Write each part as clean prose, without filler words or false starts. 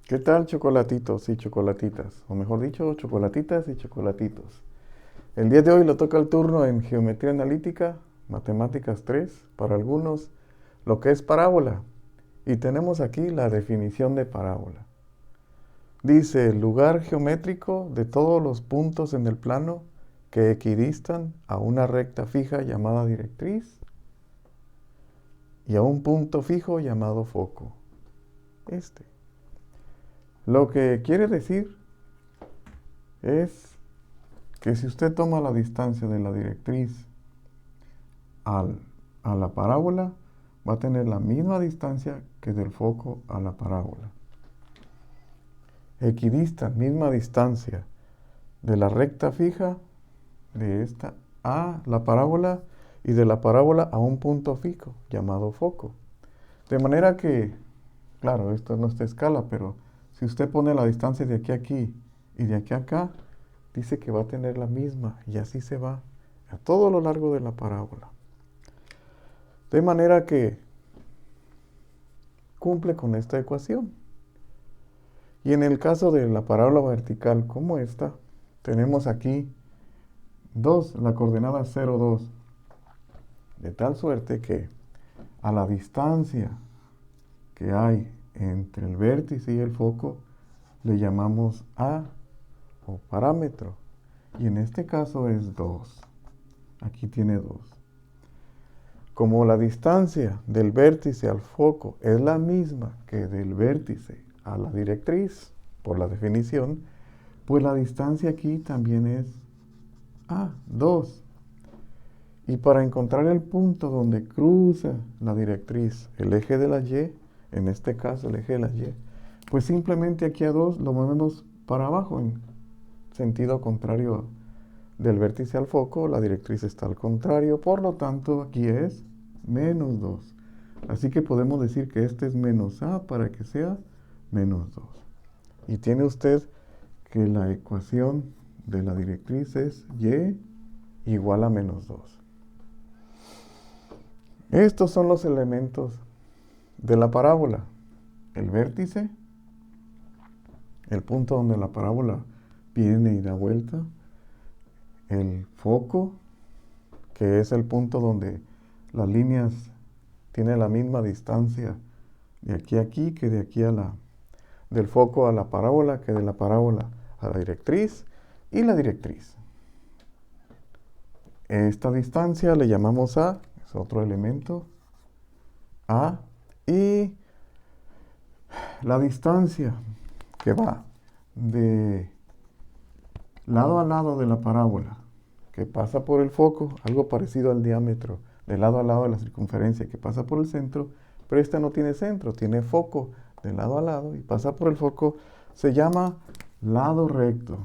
¿Qué tal, chocolatitos y chocolatitas? O mejor dicho, chocolatitas y chocolatitos. El día de hoy le toca el turno en Geometría Analítica, Matemáticas 3, para algunos, lo que es parábola. Y tenemos aquí la definición de parábola. Dice, lugar geométrico de todos los puntos en el plano que equidistan a una recta fija llamada directriz y a un punto fijo llamado foco. Este. Lo que quiere decir es que si usted toma la distancia de la directriz al, a la parábola, va a tener la misma distancia que del foco a la parábola. Equidistan, misma distancia de la recta fija de esta a la parábola y de la parábola a un punto fijo llamado foco. De manera que, claro, esto no está a escala, pero si usted pone la distancia de aquí a aquí y de aquí a acá, dice que va a tener la misma y así se va a todo lo largo de la parábola. De manera que cumple con esta ecuación. Y en el caso de la parábola vertical como esta, tenemos aquí 2, la coordenada 0, 2. De tal suerte que a la distancia que hay entre el vértice y el foco le llamamos A o parámetro. Y en este caso es 2. Aquí tiene 2. Como la distancia del vértice al foco es la misma que del vértice a la directriz, por la definición, pues la distancia aquí también es A, 2. Y para encontrar el punto donde cruza la directriz, el eje de la Y, en este caso el eje de la Y, pues simplemente aquí a 2 lo movemos para abajo en sentido contrario del vértice al foco, la directriz está al contrario, por lo tanto aquí es menos 2. Así que podemos decir que este es menos A para que sea menos 2. Y tiene usted que la ecuación de la directriz es Y igual a menos 2. Estos son los elementos de la parábola. El vértice, el punto donde la parábola viene y da vuelta, el foco, que es el punto donde las líneas tienen la misma distancia de aquí a aquí que de aquí a del foco a la parábola, que de la parábola a la directriz, y la directriz. Esta distancia le llamamos A, es otro elemento, A, y la distancia que va de lado a lado de la parábola, que pasa por el foco, algo parecido al diámetro, de lado a lado de la circunferencia que pasa por el centro, pero esta no tiene centro, tiene foco de lado a lado y pasa por el foco, se llama lado recto.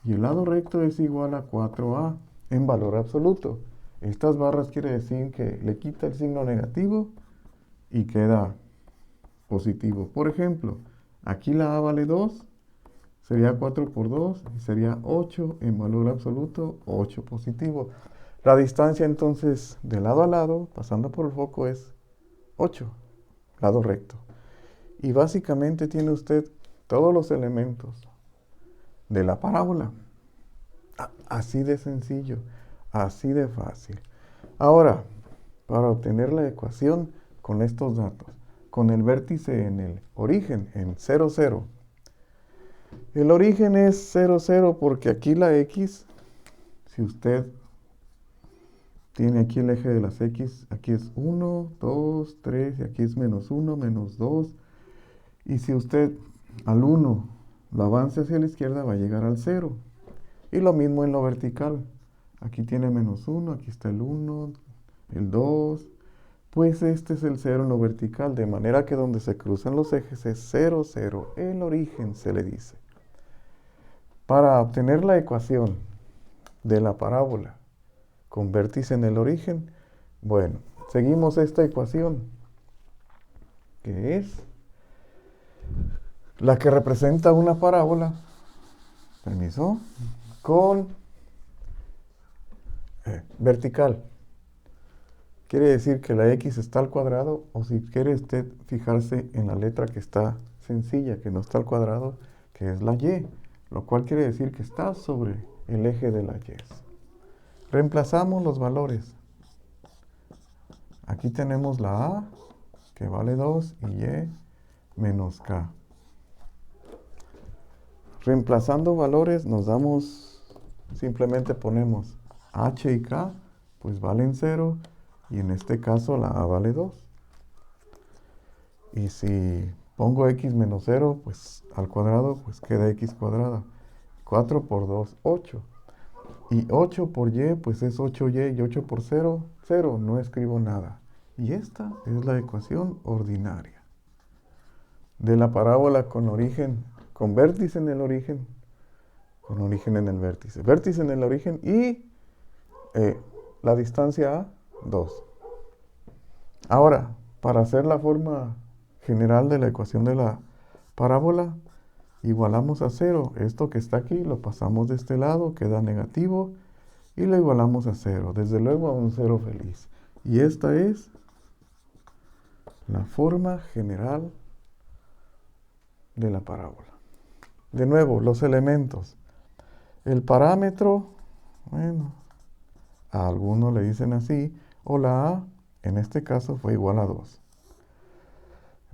Y el lado recto es igual a 4A en valor absoluto. Estas barras quiere decir que le quita el signo negativo y queda positivo. Por ejemplo, aquí la A vale 2, sería 4 por 2 y sería 8 en valor absoluto, 8 positivo. La distancia entonces de lado a lado, pasando por el foco, es 8, lado recto. Y básicamente tiene usted todos los elementos de la parábola. Así de sencillo, así de fácil. Ahora, para obtener la ecuación con estos datos, con el vértice en el origen, en 0, 0. El origen es 0, 0 porque aquí la X, si usted tiene aquí el eje de las X, aquí es 1, 2, 3, y aquí es menos 1, menos 2. Y si usted al 1 lo avanza hacia la izquierda, va a llegar al 0. Y lo mismo en lo vertical. Aquí tiene menos 1, aquí está el 1, el 2. Pues este es el 0 en lo vertical, de manera que donde se cruzan los ejes es 0, 0. El origen se le dice. Para obtener la ecuación de la parábola con vértice en el origen, bueno, seguimos esta ecuación, que es la que representa una parábola, permiso, con vertical. quiere decir que la x está al cuadrado, o si quiere usted fijarse en la letra que está sencilla, que no está al cuadrado, que es la y, lo cual quiere decir que está sobre el eje de la y. Reemplazamos los valores. Aquí tenemos la a, que vale 2, y y menos k. Reemplazando valores nos damos, simplemente ponemos h y k, pues valen 0, y en este caso la a vale 2. Y si pongo x menos 0, pues al cuadrado, pues queda x cuadrada. 4 por 2, 8. Y 8 por y, pues es 8y, y 8 por 0, 0. No escribo nada. Y esta es la ecuación ordinaria de la parábola con origen, con vértice en el origen, con origen en el vértice. Vértice en el origen y la distancia a 2. Ahora, para hacer la forma general de la ecuación de la parábola, igualamos a 0. Esto que está aquí lo pasamos de este lado, queda negativo, y lo igualamos a 0. Desde luego a un 0 feliz. Y esta es la forma general de la parábola. De nuevo, los elementos. El parámetro, bueno, a algunos le dicen así, o la a, en este caso fue igual a 2.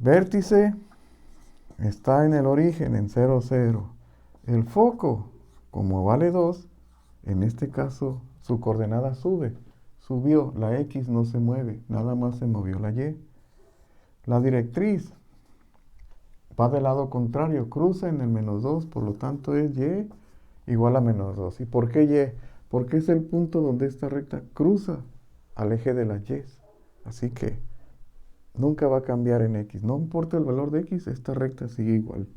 Vértice está en el origen, en 0, 0. El foco, como vale 2, en este caso su coordenada sube. Subió, la x no se mueve, nada más se movió la y. La directriz va del lado contrario, cruza en el menos 2, por lo tanto es y igual a menos 2. ¿Y por qué y? Porque es el punto donde esta recta cruza al eje de la y. Así que nunca va a cambiar en x. No importa el valor de x, esta recta sigue igual.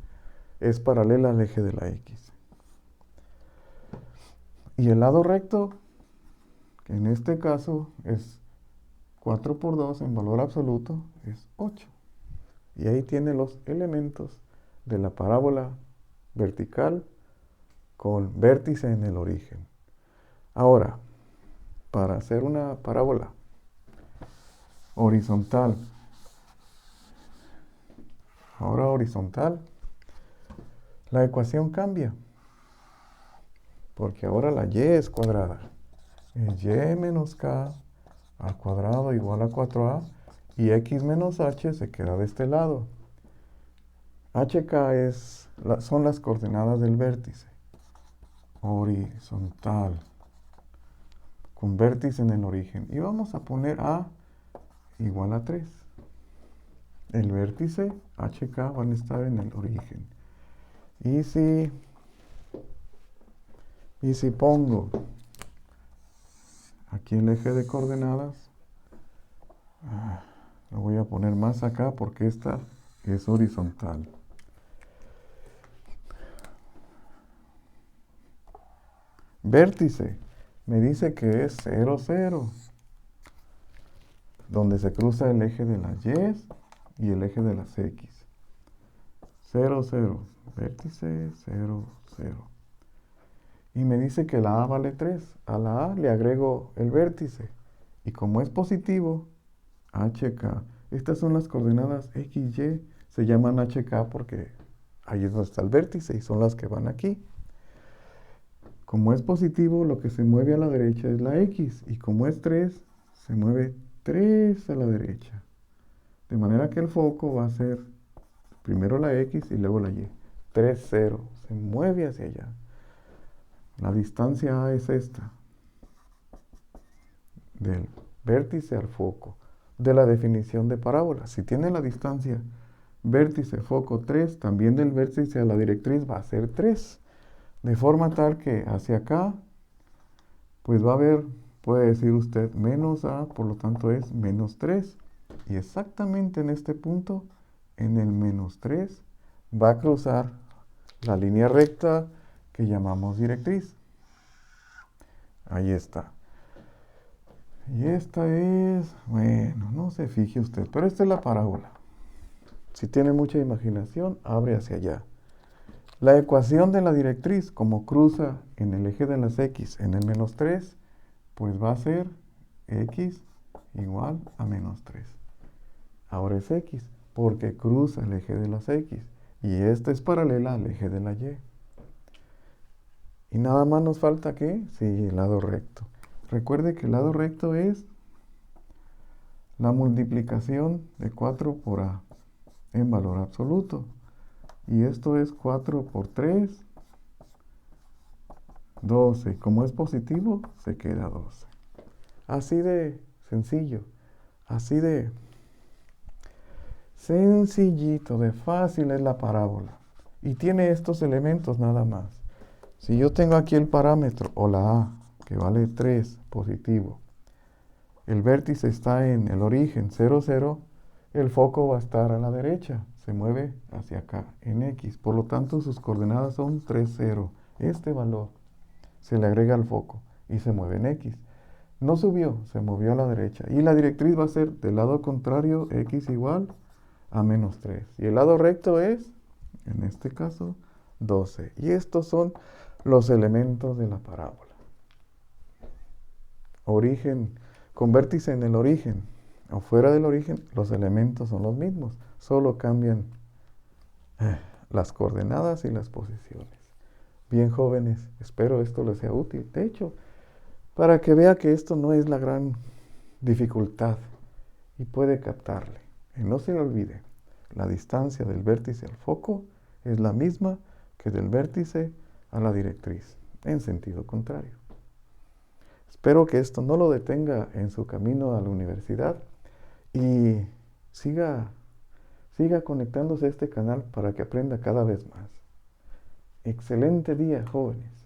Es paralela al eje de la x. Y el lado recto, que en este caso es 4 por 2 en valor absoluto, es 8. Y ahí tiene los elementos de la parábola vertical con vértice en el origen. Ahora, para hacer una parábola horizontal, la ecuación cambia, porque ahora la y es cuadrada. Es y menos k al cuadrado igual a 4a, y x menos h se queda de este lado. hk son las coordenadas del vértice horizontal con vértice en el origen. Y vamos a poner a igual a 3. El vértice hk van a estar en el origen. Y si pongo aquí el eje de coordenadas, lo voy a poner más acá porque esta es horizontal. Vértice me dice que es 0, 0, donde se cruza el eje de las y el eje de las x. 0, 0, vértice 0, 0. Y me dice que la a vale 3. A la a le agrego el vértice. Y como es positivo, hk. Estas son las coordenadas x, y. Se llaman hk porque ahí es donde está el vértice y son las que van aquí. Como es positivo, lo que se mueve a la derecha es la x. Y como es 3, se mueve 3 a la derecha. De manera que el foco va a ser primero la x y luego la y. 3, 0. Se mueve hacia allá. La distancia a es esta. Del vértice al foco. De la definición de parábola. Si tiene la distancia vértice, foco 3, también del vértice a la directriz va a ser 3. De forma tal que hacia acá, pues va a haber, puede decir usted, menos a, por lo tanto es menos 3. Y exactamente en este punto, en el menos 3, va a cruzar la línea recta que llamamos directriz. Ahí está. Y esta es, bueno, no se fije usted, pero esta es la parábola. Si tiene mucha imaginación, abre hacia allá. La ecuación de la directriz, como cruza en el eje de las x en el menos 3, pues va a ser x igual a menos 3. Ahora es X, porque cruza el eje de las X. Y esta es paralela al eje de la Y. Y nada más nos falta, ¿qué? Sí, el lado recto. Recuerde que el lado recto es la multiplicación de 4 por A en valor absoluto. Y esto es 4 por 3, 12. Como es positivo, se queda 12. Así de sencillo, así de sencillito, de fácil es la parábola. Y tiene estos elementos nada más. Si yo tengo aquí el parámetro, o la A, que vale 3, positivo, el vértice está en el origen 0, 0, el foco va a estar a la derecha, se mueve hacia acá, en X. Por lo tanto, sus coordenadas son 3, 0. Este valor se le agrega al foco y se mueve en X. No subió, se movió a la derecha. Y la directriz va a ser del lado contrario, X igual a menos 3. Y el lado recto es, en este caso, 12. Y estos son los elementos de la parábola. Origen, con vértice en el origen o fuera del origen, los elementos son los mismos, solo cambian las coordenadas y las posiciones. Bien, jóvenes, espero esto les sea útil. De hecho, para que vea que esto no es la gran dificultad y puede captarle. Y no se le olvide, la distancia del vértice al foco es la misma que del vértice a la directriz, en sentido contrario. Espero que esto no lo detenga en su camino a la universidad y siga conectándose a este canal para que aprenda cada vez más. Excelente día, jóvenes.